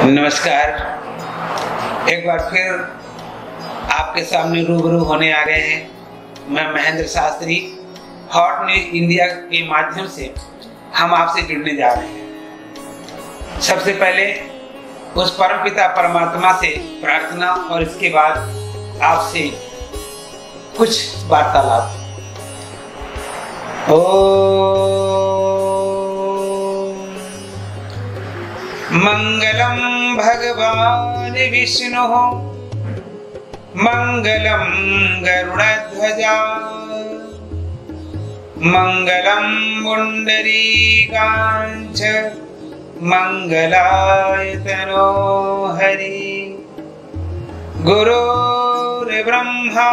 नमस्कार। एक बार फिर आपके सामने रूबरू होने आ गए हैं। मैं Mahendra Shastri. Hot news India के माध्यम से हम आपसे जुड़ने जा रहे हैं। सबसे पहले उस परमपिता परमात्मा से प्रार्थना और इसके बाद आपसे कुछ वार्तालाप। मंगलम भगवान विष्णु मंगलम गरुड़ध्वजा मंगलम पुंडरीकाक्ष मंगलाय तनो हरि। गुरुर्ब्रह्मा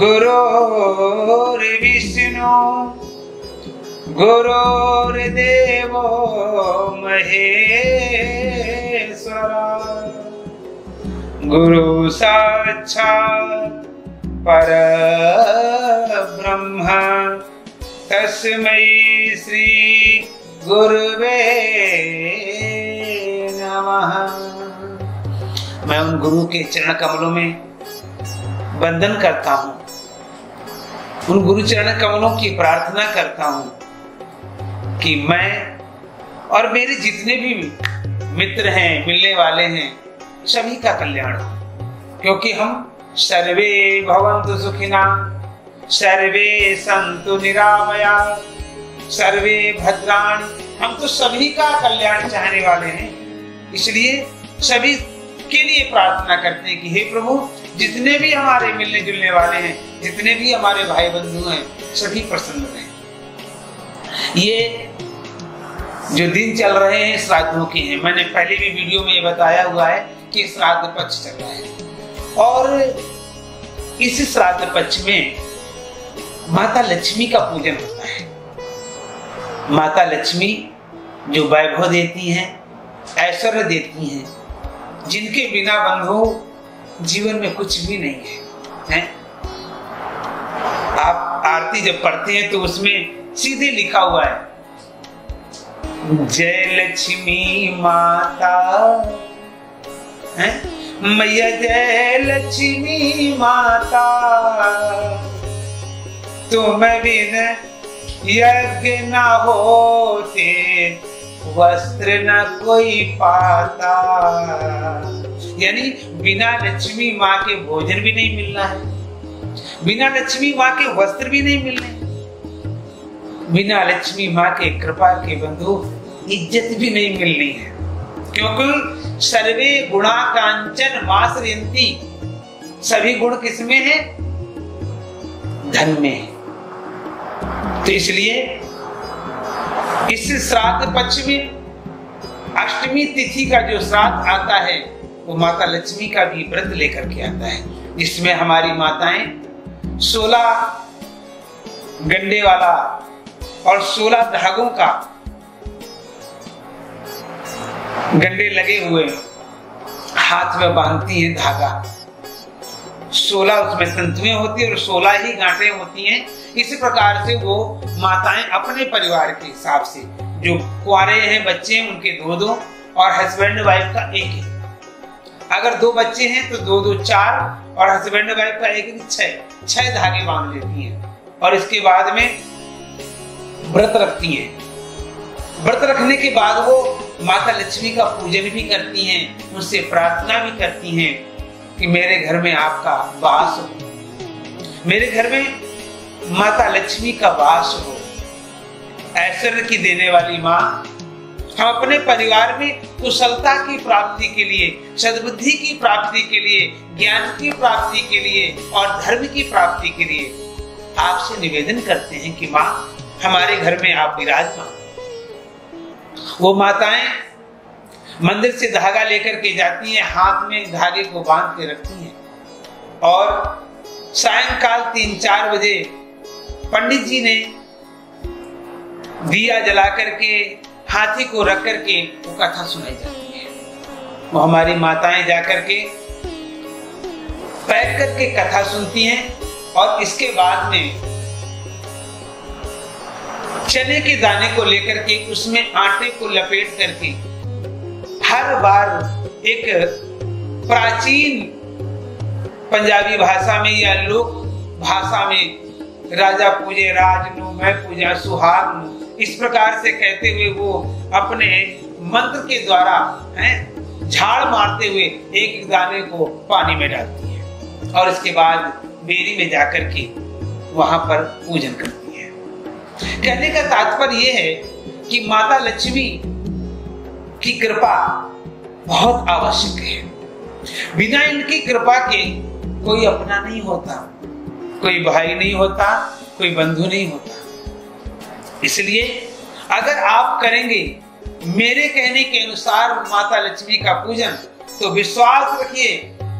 गुरुर्विष्णु गुरुर्देवो महेश्वरा गुरु साक्षात् परब्रह्म तस्मै श्री गुरुवे नमः। मैं उन गुरु के चरण कमलों में वंदन करता हूँ, उन गुरु चरण कमलों की प्रार्थना करता हूँ कि मैं और मेरे जितने भी मित्र हैं, मिलने वाले हैं, सभी का कल्याण हो। क्योंकि हम सर्वे भवन्तु सुखिना सर्वे सन्तु निरामया सर्वे भद्राणि। हम तो सभी का कल्याण चाहने वाले हैं, इसलिए सभी के लिए प्रार्थना करते हैं कि हे प्रभु, जितने भी हमारे मिलने जुलने वाले हैं, जितने भी हमारे भाई बंधु हैं, सभी प्रसन्न रहें। ये जो दिन चल रहे हैं श्राद्धों के हैं। मैंने पहले भी वीडियो में ये बताया हुआ है कि श्राद्ध पक्ष चल रहा है और इस श्राद्ध पक्ष में माता लक्ष्मी का पूजन होता है। माता लक्ष्मी जो वैभव देती हैं, ऐश्वर्य देती हैं, जिनके बिना बंधु जीवन में कुछ भी नहीं है। आप आरती जब पढ़ते हैं तो उसमें सीधे लिखा हुआ है, जय लक्ष्मी माता है मैया, जय लक्ष्मी माता, तुम बिन यज्ञ न होते वस्त्र न कोई पाता। यानी बिना लक्ष्मी माँ के भोजन भी नहीं मिलना है, बिना लक्ष्मी माँ के वस्त्र भी नहीं मिलने, बिना लक्ष्मी माँ के कृपा के बंधु इज्जत भी नहीं मिलनी है। क्योंकि सर्वे गुणा कांचन माश्रयन्ति, सभी गुण किसमें है? धन में है। तो इसलिए इस श्राद्ध पक्ष में अष्टमी तिथि का जो श्राद्ध आता है वो माता लक्ष्मी का भी व्रत लेकर के आता है, जिसमें हमारी माताएं 16 गंडे वाला और 16 धागों का गंडे लगे हुए हाथ में बांधती हैं धागा। 16 उसमें तंतुएं होती है और 16 ही गांठें होती हैं। इसी प्रकार से वो माताएं अपने परिवार के हिसाब से, जो कुंवारे हैं बच्चे हैं उनके 2-2 और हस्बैंड वाइफ का 1 है। अगर 2 बच्चे हैं तो 2-2 4 और हस्बैंड वाइफ का 1 6 धागे बांध लेती हैं और इसके बाद में व्रत रखती हैं। व्रत रखने के बाद वो माता लक्ष्मी का पूजन भी करती हैं, उनसे प्रार्थना भी करती हैं कि मेरे घर में आपका वास हो, मेरे घर में माता लक्ष्मी का वास हो। ऐश्वर्य की देने वाली माँ, हम अपने परिवार में कुशलता की प्राप्ति के लिए, सद्बुद्धि की प्राप्ति के लिए, ज्ञान की प्राप्ति के लिए और धर्म की प्राप्ति के लिए आपसे निवेदन करते हैं कि माँ, हमारे घर में आप विराजमान। वो माताएं मंदिर से धागा लेकर के जाती हैं, हाथ में धागे को बांध के रखती हैं और सायंकाल 3-4 बजे पंडित जी ने दिया जला करके हाथी को रख करके वो कथा सुनाई जाती है। वो हमारी माताएं जाकर के बैठ करके कथा सुनती हैं और इसके बाद में चने के दाने को लेकर के उसमें आटे को लपेट करके हर बार एक प्राचीन पंजाबी भाषा में या लोक भाषा में राजा पूजे राजनु मैं पूजा सुहागनु, इस प्रकार से कहते हुए वो अपने मंत्र के द्वारा झाड़ मारते हुए एक एक दाने को पानी में डालती है और इसके बाद बेरी में जाकर के वहां पर पूजन करती है। कहने का तात्पर्य यह है कि माता लक्ष्मी की कृपा बहुत आवश्यक है। बिना इनकी कृपा के कोई अपना नहीं होता, कोई भाई नहीं होता, कोई बंधु नहीं होता। इसलिए अगर आप करेंगे मेरे कहने के अनुसार माता लक्ष्मी का पूजन, तो विश्वास रखिए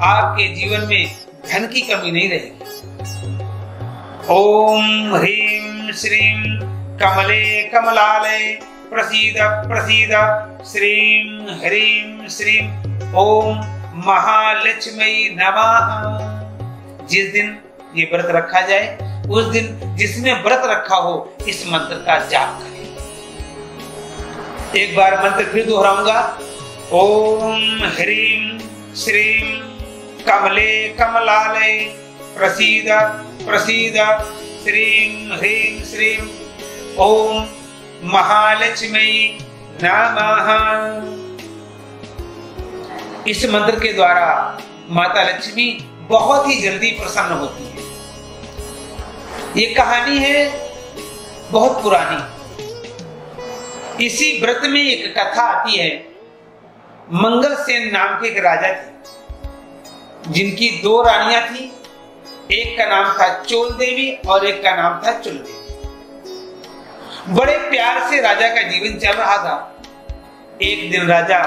आपके जीवन में धन की कमी नहीं रहेगी। ओम ह्रीं श्रीं कमले कमलालय प्रसीद प्रसीद श्रीं ह्रीं श्रीं ओम महालक्ष्मी नमः। जिस दिन ये व्रत रखा जाए उस दिन जिसने व्रत रखा हो इस मंत्र का जाप करें। एक बार मंत्र फिर दोहराऊंगा। ओम ह्रीं श्रीं कमले कमलालय प्रसीद प्रसीद श्रीं ह्रीं श्रीं ओम महालक्ष्मी नमः। इस मंत्र के द्वारा माता लक्ष्मी बहुत ही जल्दी प्रसन्न होती है। ये कहानी है बहुत पुरानी। इसी व्रत में एक कथा आती है। मंगलसेन नाम के एक राजा थे जिनकी दो रानियां थी। एक का नाम था चोल देवी और एक का नाम था चुल देवी। बड़े प्यार से राजा का जीवन चल रहा था। एक दिन राजा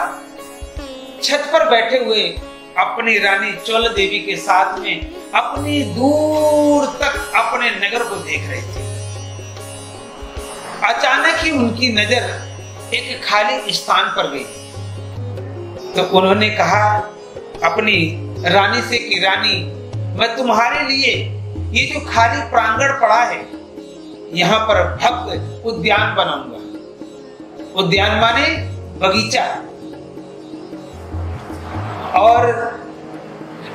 छत पर बैठे हुए अपनी रानी चोल देवी के साथ में अपनी दूर तक अपने नगर को देख रहे थे। अचानक ही उनकी नजर एक खाली स्थान पर गई। तो उन्होंने कहा अपनी रानी से कि रानी, मैं तुम्हारे लिए ये जो खाली प्रांगण पड़ा है यहाँ पर भव्य उद्यान बनाऊंगा। उद्यान माने बगीचा। और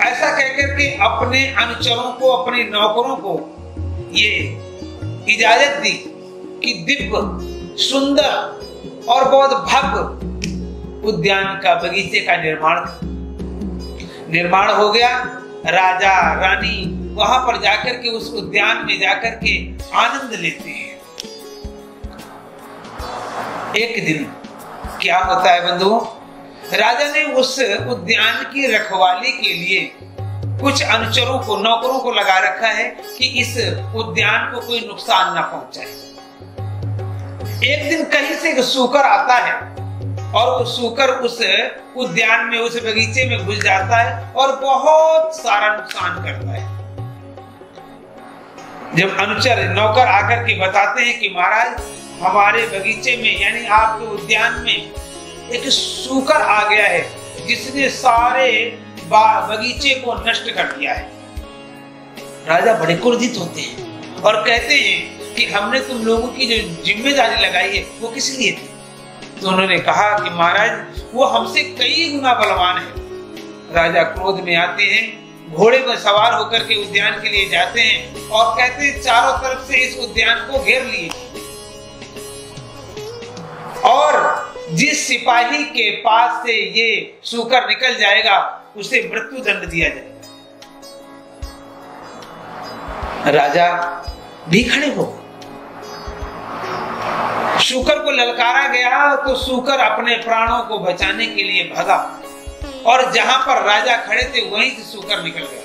ऐसा कहकर के अपने अनुचरों को, अपने नौकरों को ये इजाजत दी कि दिव्य सुंदर और बहुत भव्य उद्यान का, बगीचे का निर्माण हो गया। राजा रानी वहां पर जाकर के उस उद्यान में जाकर के आनंद लेते हैं। एक दिन क्या होता है बंधुओं, राजा ने उस उद्यान की रखवाली के लिए कुछ अनुचरों को, नौकरों को लगा रखा है कि इस उद्यान को कोई नुकसान ना पहुंचाए। एक दिन कहीं से सूकर आता है और वो सूकर उस उद्यान में, उस बगीचे में घुस जाता है और बहुत सारा नुकसान करता है। जब अनुचर, नौकर आकर के बताते हैं कि महाराज हमारे बगीचे में यानी आपके उद्यान में एक सूकर आ गया है जिसने सारे बगीचे को नष्ट कर दिया है। राजा बड़े क्रोधित होते हैं और कहते हैं कि हमने तुम लोगों की जो जिम्मेदारी लगाई है वो किस लिए थी। तो उन्होंने कहा कि महाराज वो हमसे कई गुना बलवान है। राजा क्रोध में आते हैं, घोड़े पर सवार होकर के उद्यान के लिए जाते हैं और कहते हैं चारों तरफ से इस उद्यान को घेर लिए और जिस सिपाही के पास से ये सूकर निकल जाएगा उसे मृत्यु दंड दिया जाएगा। राजा भी खड़े हो। सूकर को ललकारा गया तो सूकर अपने प्राणों को बचाने के लिए भागा और जहां पर राजा खड़े थे वहीं से सूकर निकल गया,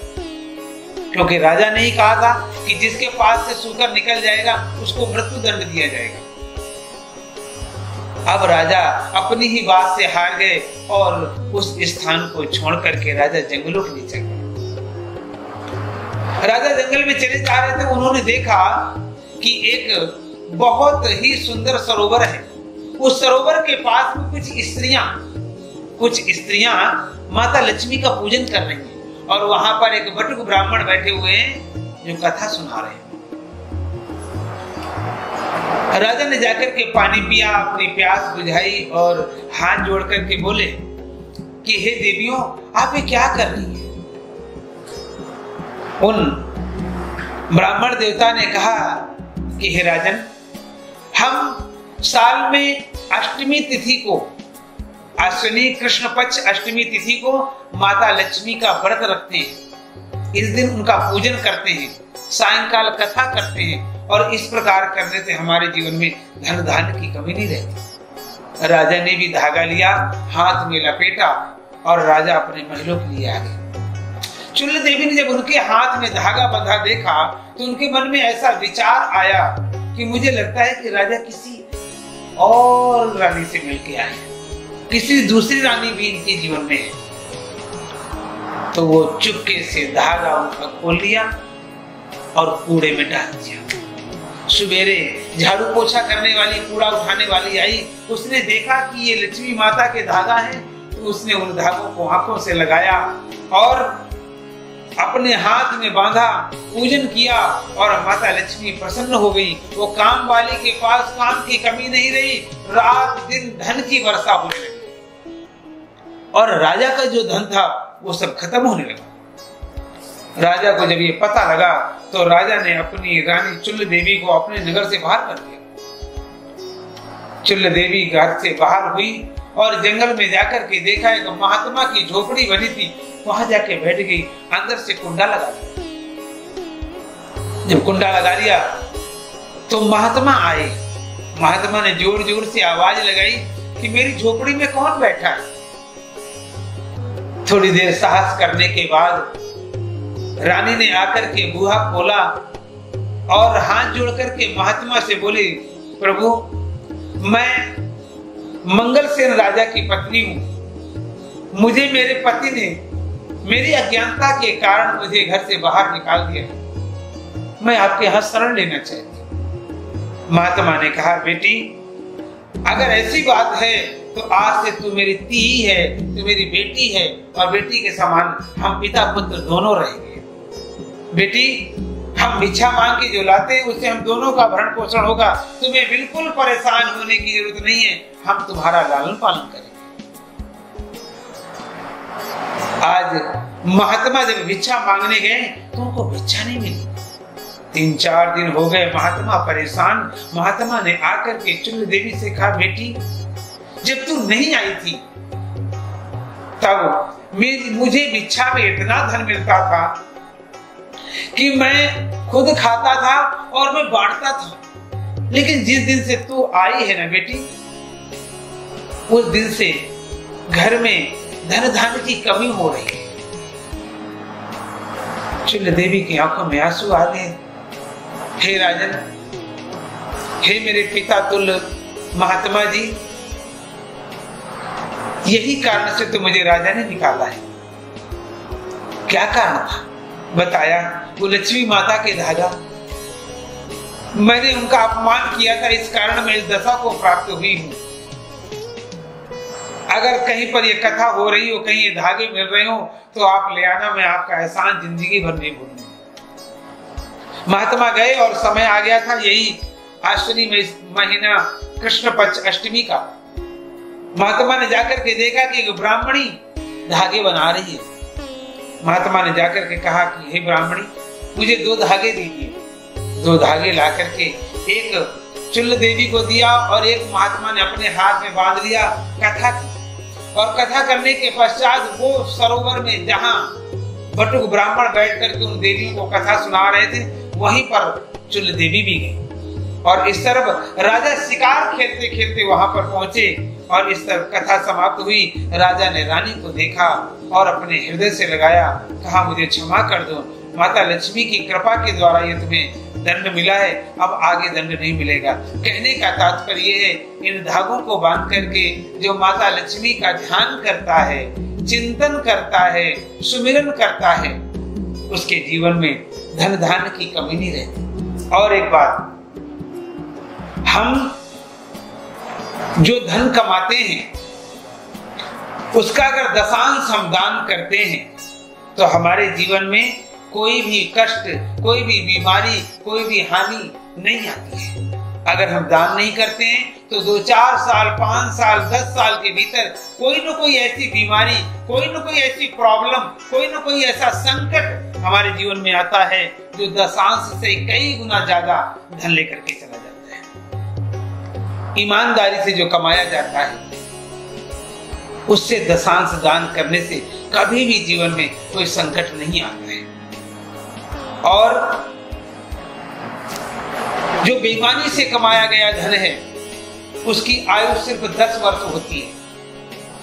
क्योंकि राजा ने ही कहा था कि जिसके पास से सूकर निकल जाएगा उसको मृत्यु दंड दिया जाएगा। अब राजा अपनी ही बात से हार गए और उस स्थान को छोड़ करके राजा जंगलों के नीचे गए। राजा जंगल में चले जा रहे थे। उन्होंने देखा कि एक बहुत ही सुंदर सरोवर है। उस सरोवर के पास में कुछ स्त्रियां माता लक्ष्मी का पूजन कर रही हैं और वहां पर एक बटुक ब्राह्मण बैठे हुए हैं जो कथा सुना रहे हैं। राजा ने जाकर के पानी पिया, अपनी प्यास बुझाई और हाथ जोड़ करके बोले कि हे देवियों, आप ये क्या कर रही हैं? उन ब्राह्मण देवता ने कहा कि हे राजन, हम साल में अष्टमी तिथि को, अश्विनी कृष्ण पक्ष अष्टमी तिथि को माता लक्ष्मी का व्रत रखते हैं। इस दिन उनका पूजन करते हैं, सायंकाल कथा करते हैं, और इस प्रकार करने से हमारे जीवन में धन धान्य की कमी नहीं रहती। राजा ने भी धागा लिया, हाथ में लपेटा, और राजा अपने महलों के लिए आ गए। चुल्ल देवी ने जब उनके हाथ में धागा बंधा देखा तो उनके मन में ऐसा विचार आया कि मुझे लगता है कि राजा किसी और रानी से मिलके आए, किसी दूसरी रानी भी इनके जीवन में है। तो वो चुपके से धागा उनका खोल लिया और कूड़े में डाल दिया। सवेरे झाड़ू पोछा करने वाली, कूड़ा उठाने वाली आई, उसने देखा कि ये लक्ष्मी माता के धागा है, तो उसने उन धागों को आंखों से लगाया और अपने हाथ में बांधा, पूजन किया, और माता लक्ष्मी प्रसन्न हो गई। वो काम वाली के पास काम की कमी नहीं रही, रात दिन धन की वर्षा होने लगी, और राजा का जो धन था वो सब खत्म होने लगा। राजा को जब ये पता लगा तो राजा ने अपनी रानी चुल्ल देवी को अपने नगर से बाहर कर दिया। चुल्ल देवी घर से बाहर हुई और जंगल में जाकर के देखा एक महात्मा की झोपड़ी बनी थी, वहां जाके बैठ गई, अंदर से कुंडा लगा लिया। जब कुंडा लगा लिया तो महात्मा आए। महात्मा ने जोर जोर से आवाज लगाई कि मेरी झोपड़ी में कौन बैठा है? थोड़ी देर साहस करने के बाद रानी ने आकर के बूहा खोला और हाथ जोड़ करके महात्मा से बोली, प्रभु, मैं मंगलसेन राजा की पत्नी हूं। मुझे मेरे पति ने मेरी अज्ञानता के कारण मुझे घर से बाहर निकाल दिया। मैं आपके यहाँ शरण लेना चाहती हूँ। महात्मा ने कहा, बेटी, अगर ऐसी बात है तो आज से तू मेरी ती है, तू मेरी बेटी है, और बेटी के समान हम पिता पुत्र दोनों रहेंगे। बेटी, हम भिक्षा मांग के जो लाते हैं उससे हम दोनों का भरण पोषण होगा। तुम्हें बिल्कुल परेशान होने की जरूरत नहीं है, हम तुम्हारा लालन पालन करेंगे। आज महात्मा जब भिक्षा मांगने गए तो उनको भिक्षा नहीं मिली। 3-4 दिन हो गए, महात्मा परेशान। महात्मा ने आकर के चुल्ल देवी से कहा, बेटी, जब तू नहीं आई थी तब मुझे भिक्षा में इतना धन मिलता था कि मैं खुद खाता था और मैं बांटता था। लेकिन जिस दिन से तू आई है ना बेटी, उस दिन से घर में धन धान्य की कमी हो रही है। चुल्ल देवी की आंखों में आंसू आ गए। हे राजन, हे मेरे पिता तुल्य महात्मा जी, यही कारण से तो मुझे राजा ने निकाला है। क्या कारण था? बताया, वो लक्ष्मी माता के धागा। मैंने उनका अपमान किया था, इस कारण मैं इस दशा को प्राप्त हुई हूं। अगर कहीं पर ये कथा हो रही हो, कहीं ये धागे मिल रहे हो, तो आप ले आना, मैं आपका एहसान जिंदगी भर नहीं भूलूंगा। महात्मा गए और समय आ गया था यही अश्विनी महीना कृष्ण पक्ष अष्टमी का। महात्मा ने जाकर के देखा कि एक ब्राह्मणी धागे बना रही है। महात्मा ने जाकर के कहा कि हे ब्राह्मणी, मुझे 2 धागे दीजिए। 2 धागे ला करके एक चुल्ल देवी को दिया और एक महात्मा ने अपने हाथ में बांध लिया। कथा की, और कथा करने के पश्चात वो सरोवर में जहाँ बटुक ब्राह्मण बैठ करके उन देवियों को कथा सुना रहे थे, वहीं पर चुल्ल देवी भी गई। और इस तरफ राजा शिकार खेलते खेलते वहां पर पहुंचे, और इस तरफ कथा समाप्त हुई। राजा ने रानी को देखा और अपने हृदय से लगाया, कहा, मुझे क्षमा कर दो, माता लक्ष्मी की कृपा के द्वारा ये तुम्हें दंड मिला है, अब आगे दंड नहीं मिलेगा। कहने का तात्पर्य है, इन धागों को बांध करके जो माता लक्ष्मी का ध्यान करता है, चिंतन करता है, सुमिरन करता है, उसके जीवन में धन धान्य की कमी नहीं रहती। और एक बात, हम जो धन कमाते हैं उसका अगर दशांश हम दान करते हैं तो हमारे जीवन में कोई भी कष्ट, कोई भी बीमारी, कोई भी हानि नहीं आती है। अगर हम दान नहीं करते हैं तो 2-4 साल, 5 साल, 10 साल के भीतर कोई न कोई ऐसी बीमारी, कोई न कोई ऐसी प्रॉब्लम, कोई न कोई ऐसा संकट हमारे जीवन में आता है जो दशांश से कई गुना ज्यादा धन लेकर के चला जाता है। ईमानदारी से जो कमाया जाता है उससे दशांश दान करने से कभी भी जीवन में कोई संकट नहीं आता है। और जो बेईमानी से कमाया गया धन है उसकी आयु सिर्फ 10 वर्ष होती है।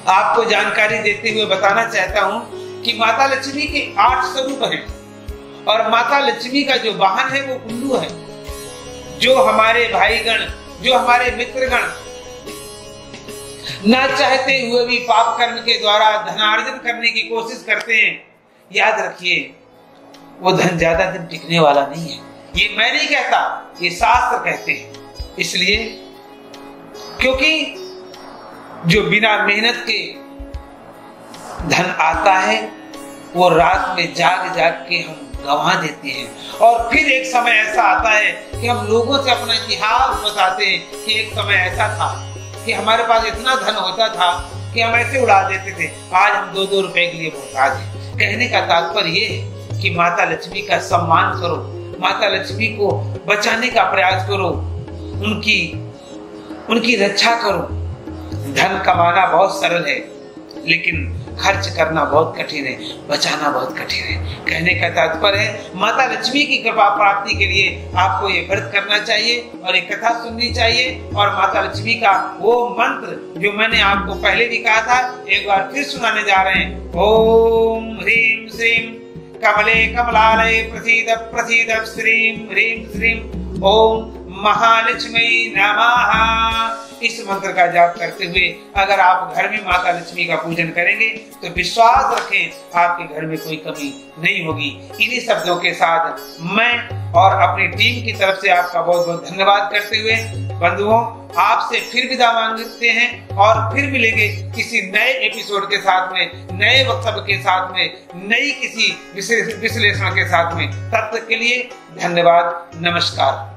आपको जानकारी देते हुए बताना चाहता हूं कि माता लक्ष्मी के 8 स्वरूप हैं और माता लक्ष्मी का जो वाहन है वो उल्लू है। जो हमारे भाईगण, जो हमारे मित्रगण ना चाहते हुए भी पाप कर्म के द्वारा धनार्जन करने की कोशिश करते हैं, याद रखिए वो धन ज्यादा दिन टिकने वाला नहीं है। ये मैं नहीं कहता, ये शास्त्र कहते हैं। इसलिए क्योंकि जो बिना मेहनत के धन आता है वो रात में जाग जाग के हम गंवा देते हैं और फिर एक समय ऐसा आता है कि हम लोगों से अपना इतिहास बताते हैं कि एक समय ऐसा था कि हमारे पास इतना धन होता था कि हम ऐसे उड़ा देते थे, आज हम 2-2 रुपए के लिए मोहताज हैं। कहने का तात्पर्य ये है कि माता लक्ष्मी का सम्मान करो, माता लक्ष्मी को बचाने का प्रयास करो, उनकी रक्षा करो। धन कमाना बहुत सरल है लेकिन खर्च करना बहुत कठिन है, बचाना बहुत कठिन है। कहने का तात्पर्य है माता लक्ष्मी की कृपा प्राप्ति के लिए आपको ये व्रत करना चाहिए और एक कथा सुननी चाहिए और माता लक्ष्मी का वो मंत्र जो मैंने आपको पहले भी कहा था एक बार फिर सुनाने जा रहे हैं। ओम ह्रीं श्रीं कमले कमलालये प्रसीद प्रसीद श्रीं ह्रीं श्रीं ओम महालक्ष्मी नमः। इस मंत्र का जाप करते हुए अगर आप घर में माता लक्ष्मी का पूजन करेंगे तो विश्वास रखें आपके घर में कोई कमी नहीं होगी। इन्हीं शब्दों के साथ मैं और अपनी टीम की तरफ से आपका बहुत बहुत धन्यवाद करते हुए बंधुओं आपसे फिर विदा मांगते हैं और फिर मिलेंगे किसी नए एपिसोड के साथ में, नए वक्तव्य के साथ में, नई किसी विश्लेषण के साथ में। तब तक के लिए धन्यवाद, नमस्कार।